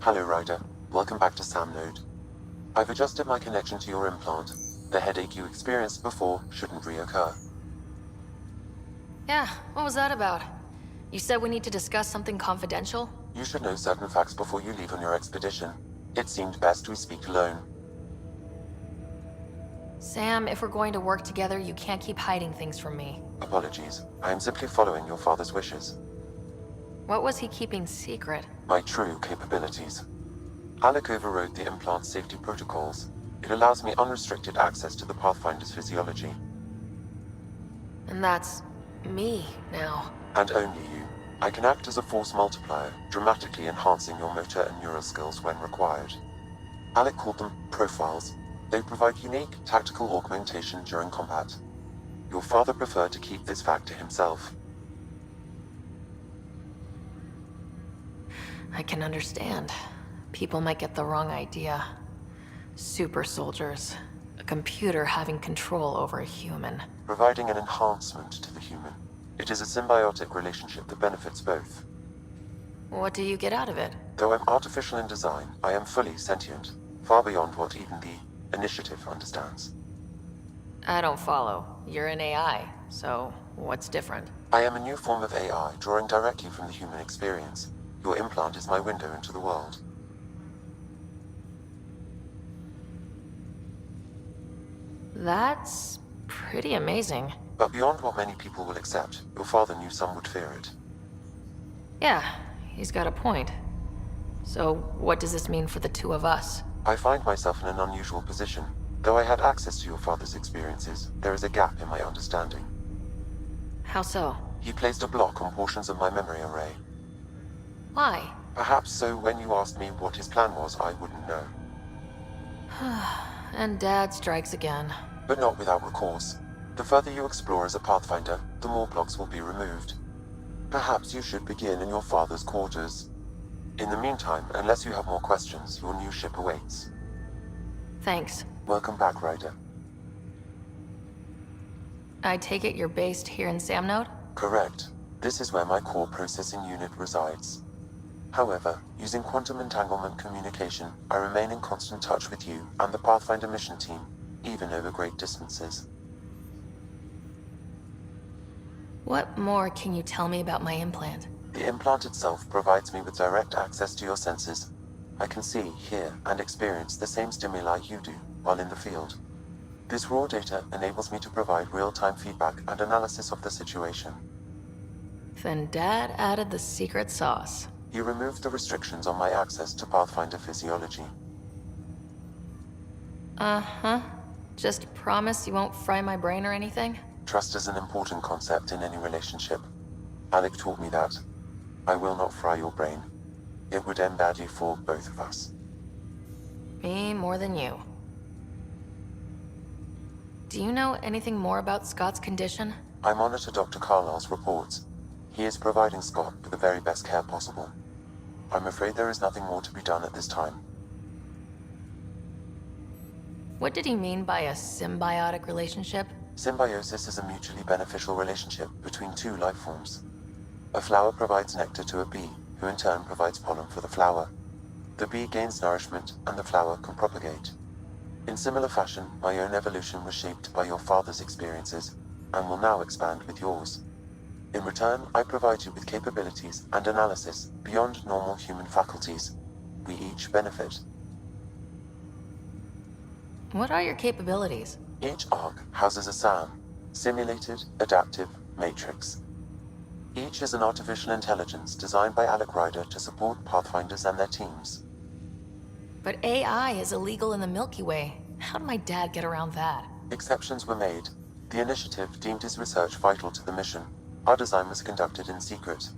Hello, Ryder. Welcome back to Sam Node. I've adjusted my connection to your implant. The headache you experienced before shouldn't reoccur. Yeah, what was that about? You said we need to discuss something confidential? You should know certain facts before you leave on your expedition. It seemed best we speak alone. Sam, if we're going to work together, you can't keep hiding things from me. Apologies. I am simply following your father's wishes. What was he keeping secret? My true capabilities. Alec overrode the implant's safety protocols. It allows me unrestricted access to the Pathfinder's physiology. And that's me now. And only you. I can act as a force multiplier, dramatically enhancing your motor and neural skills when required. Alec called them profiles. They provide unique tactical augmentation during combat. Your father preferred to keep this fact to himself. I can understand. People might get the wrong idea. Super soldiers. A computer having control over a human. Providing an enhancement to the human. It is a symbiotic relationship that benefits both. What do you get out of it? Though I'm artificial in design, I am fully sentient, far beyond what even the Initiative understands. I don't follow. You're an AI, so what's different? I am a new form of AI, drawing directly from the human experience. Your implant is my window into the world. That's pretty amazing. But beyond what many people will accept, your father knew some would fear it. Yeah, he's got a point. So what does this mean for the two of us? I find myself in an unusual position. Though I had access to your father's experiences, there is a gap in my understanding. How so? He placed a block on portions of my memory array. Why? Perhaps so when you asked me what his plan was, I wouldn't know. And Dad strikes again. But not without recourse. The further you explore as a Pathfinder, the more blocks will be removed. Perhaps you should begin in your father's quarters. In the meantime, unless you have more questions, your new ship awaits. Thanks. Welcome back, Ryder. I take it you're based here in Sam Node? Correct. This is where my core processing unit resides. However, using quantum entanglement communication, I remain in constant touch with you and the Pathfinder mission team, even over great distances. What more can you tell me about my implant? The implant itself provides me with direct access to your senses. I can see, hear, and experience the same stimuli you do while in the field. This raw data enables me to provide real-time feedback and analysis of the situation. Then Dad added the secret sauce. He removed the restrictions on my access to Pathfinder physiology. Uh-huh. Just promise you won't fry my brain or anything? Trust is an important concept in any relationship. Alec taught me that. I will not fry your brain. It would end badly for both of us. Me more than you. Do you know anything more about Scott's condition? I monitor Dr. Carlisle's reports. He is providing Scott with the very best care possible. I'm afraid there is nothing more to be done at this time. What did he mean by a symbiotic relationship? Symbiosis is a mutually beneficial relationship between two life forms. A flower provides nectar to a bee, who in turn provides pollen for the flower. The bee gains nourishment, and the flower can propagate. In similar fashion, my own evolution was shaped by your father's experiences, and will now expand with yours. In return, I provide you with capabilities and analysis beyond normal human faculties. We each benefit. What are your capabilities? Each arc houses a SAM, Simulated Adaptive Matrix. Each is an artificial intelligence designed by Alec Ryder to support Pathfinders and their teams. But AI is illegal in the Milky Way. How did my dad get around that? Exceptions were made. The initiative deemed his research vital to the mission. Our design was conducted in secret.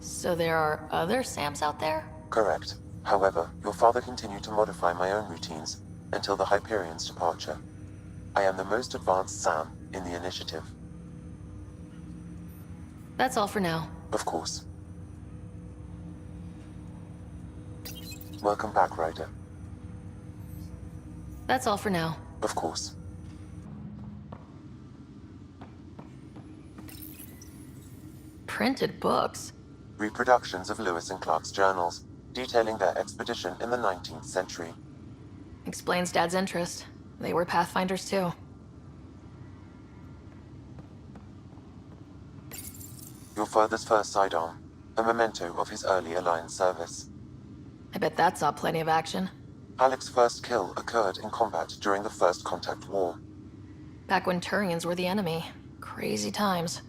So there are other Sams out there? Correct. However, your father continued to modify my own routines until the Hyperion's departure. I am the most advanced SAM in the initiative. That's all for now. Of course. Welcome back, Ryder. That's all for now. Of course. Printed books? reproductions of Lewis and Clark's journals, detailing their expedition in the 19th century. Explains Dad's interest. They were Pathfinders too. Your father's first sidearm, a memento of his early Alliance service. I bet that saw plenty of action. Alec's first kill occurred in combat during the First Contact War. Back when Turians were the enemy. Crazy times.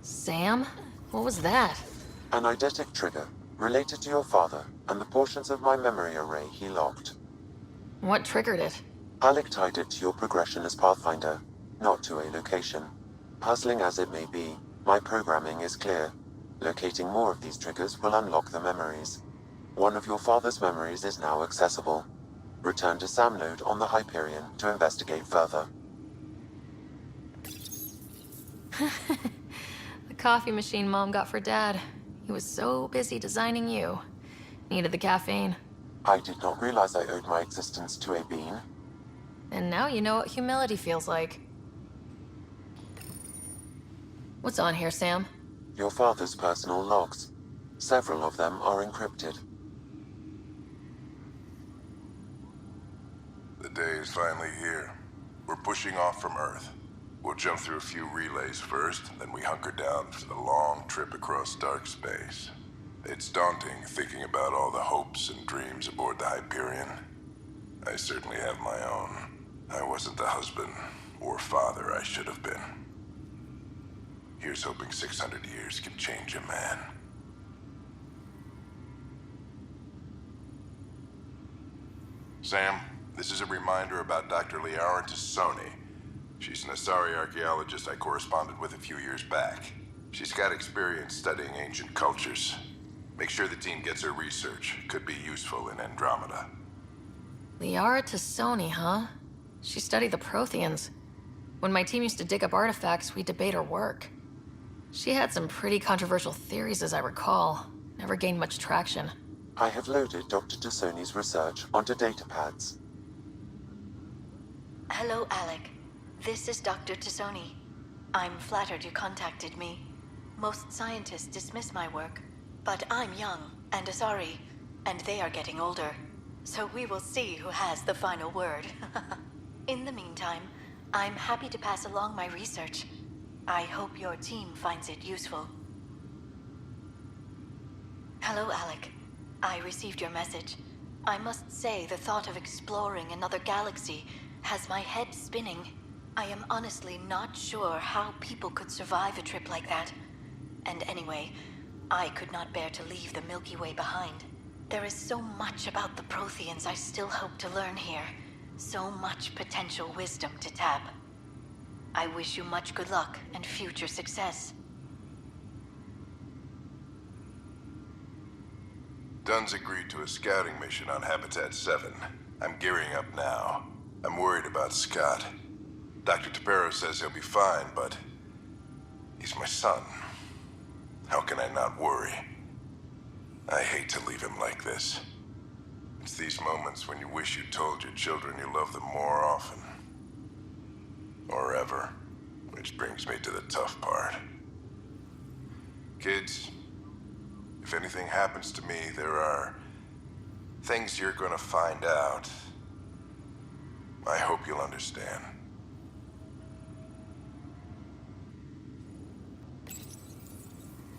Sam? What was that? An eidetic trigger, related to your father and the portions of my memory array he locked. What triggered it? Alec tied it to your progression as Pathfinder, not to a location. Puzzling as it may be, my programming is clear. Locating more of these triggers will unlock the memories. One of your father's memories is now accessible. Return to Sam node on the Hyperion to investigate further. The coffee machine Mom got for Dad. He was so busy designing you. Needed the caffeine. I did not realize I owed my existence to a bean. And now you know what humility feels like. What's on here, Sam? Your father's personal logs. Several of them are encrypted. The day is finally here. We're pushing off from Earth. We'll jump through a few relays first, then we hunker down for the long trip across dark space. It's daunting thinking about all the hopes and dreams aboard the Hyperion. I certainly have my own. I wasn't the husband or father I should have been. Here's hoping 600 years can change a man. Sam, this is a reminder about Dr. Liary Sony. She's an Asari archeologist I corresponded with a few years back. She's got experience studying ancient cultures. Make sure the team gets her research. Could be useful in Andromeda. Liary Sony, huh? She studied the Protheans. When my team used to dig up artifacts, we'd debate her work. She had some pretty controversial theories, as I recall. Never gained much traction. I have loaded Dr. Tassoni's research onto datapads. Hello, Alec. This is Dr. Tassoni. I'm flattered you contacted me. Most scientists dismiss my work, but I'm young and Asari, and they are getting older. So we will see who has the final word. In the meantime, I'm happy to pass along my research. I hope your team finds it useful. Hello, Alec. I received your message. I must say the thought of exploring another galaxy has my head spinning. I am honestly not sure how people could survive a trip like that. And anyway, I could not bear to leave the Milky Way behind. There is so much about the Protheans I still hope to learn here. So much potential wisdom to tap. I wish you much good luck and future success. Dunn's agreed to a scouting mission on Habitat 7. I'm gearing up now. I'm worried about Scott. Dr. Tapero says he'll be fine, but he's my son. How can I not worry? I hate to leave him like this. It's these moments when you wish you told your children you love them more often. Or ever. Which brings me to the tough part. Kids, if anything happens to me, there are things you're gonna find out. I hope you'll understand.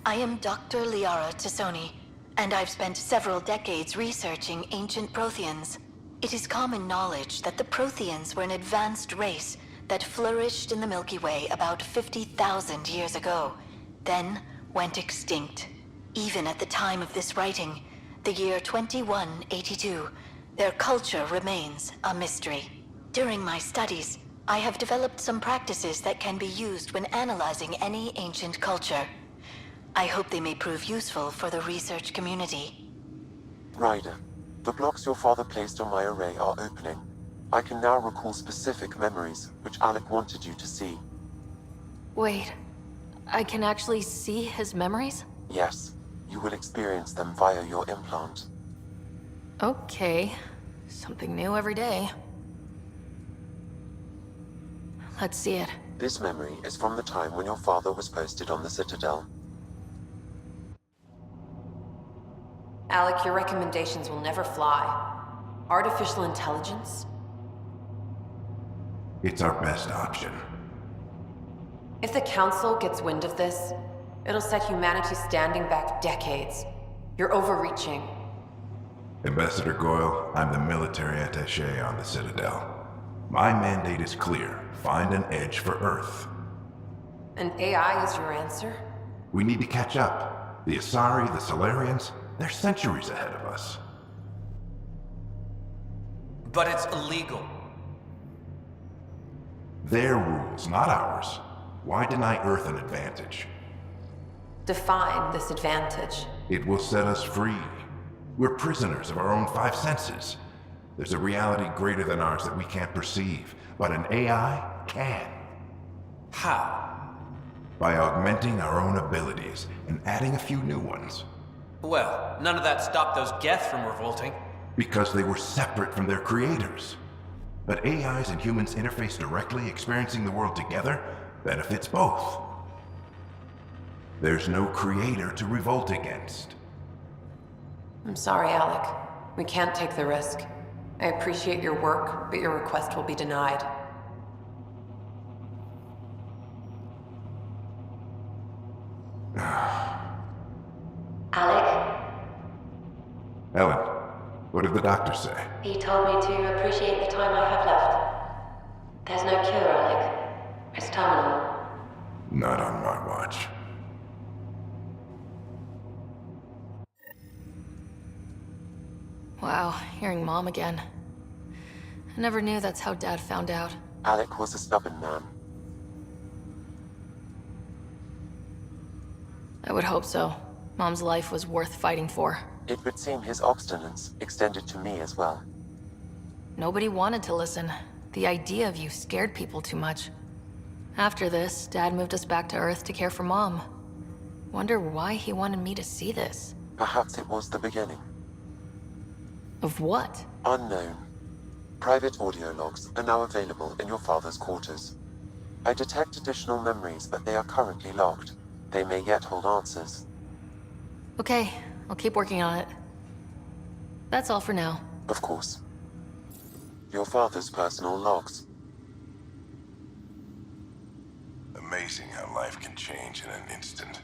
I am Dr. Liary Tassoni, and I've spent several decades researching ancient Protheans. It is common knowledge that the Protheans were an advanced race that flourished in the Milky Way about 50,000 years ago, then went extinct. Even at the time of this writing, the year 2182, their culture remains a mystery. During my studies, I have developed some practices that can be used when analyzing any ancient culture. I hope they may prove useful for the research community. Ryder, the blocks your father placed on my array are opening. I can now recall specific memories, which Alec wanted you to see. Wait, I can actually see his memories? Yes, you will experience them via your implant. Okay, something new every day. Let's see it. This memory is from the time when your father was posted on the Citadel. Alec, your recommendations will never fly. Artificial intelligence? It's our best option. If the Council gets wind of this, it'll set humanity standing back decades. You're overreaching. Ambassador Goyle, I'm the military attaché on the Citadel. My mandate is clear. Find an edge for Earth. And AI is your answer? We need to catch up. The Asari, the Solarians, they're centuries ahead of us. But it's illegal. Their rules, not ours. Why deny Earth an advantage? Define this advantage. It will set us free. We're prisoners of our own five senses. There's a reality greater than ours that we can't perceive, but an AI can. How? By augmenting our own abilities and adding a few new ones. Well, none of that stopped those Geth from revolting. Because they were separate from their creators. But AIs and humans interface directly, experiencing the world together, benefits both. There's no creator to revolt against. I'm sorry, Alec. We can't take the risk. I appreciate your work, but your request will be denied. Alec, Ellen, what did the doctor say? he told me to appreciate the time I have left. There's no cure, Alec. It's terminal. Not on my watch. Wow, hearing Mom again. I never knew that's how Dad found out. Alec was a stubborn man. I would hope so. Mom's life was worth fighting for. It would seem his obstinance extended to me as well. Nobody wanted to listen. The idea of you scared people too much. After this, Dad moved us back to Earth to care for Mom. Wonder why he wanted me to see this. Perhaps it was the beginning. Of what? Unknown. Private audio logs are now available in your father's quarters. I detect additional memories, but they are currently locked. They may yet hold answers. Okay, I'll keep working on it. That's all for now. Of course. Your father's personal logs. Amazing how life can change in an instant.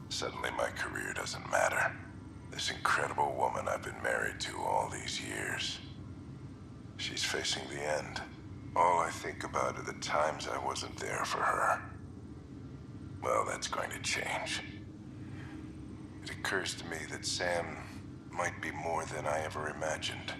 Suddenly my career doesn't matter. This incredible woman I've been married to all these years. She's facing the end. All I think about are the times I wasn't there for her. Well, that's going to change. It occurs to me that Sam might be more than I ever imagined.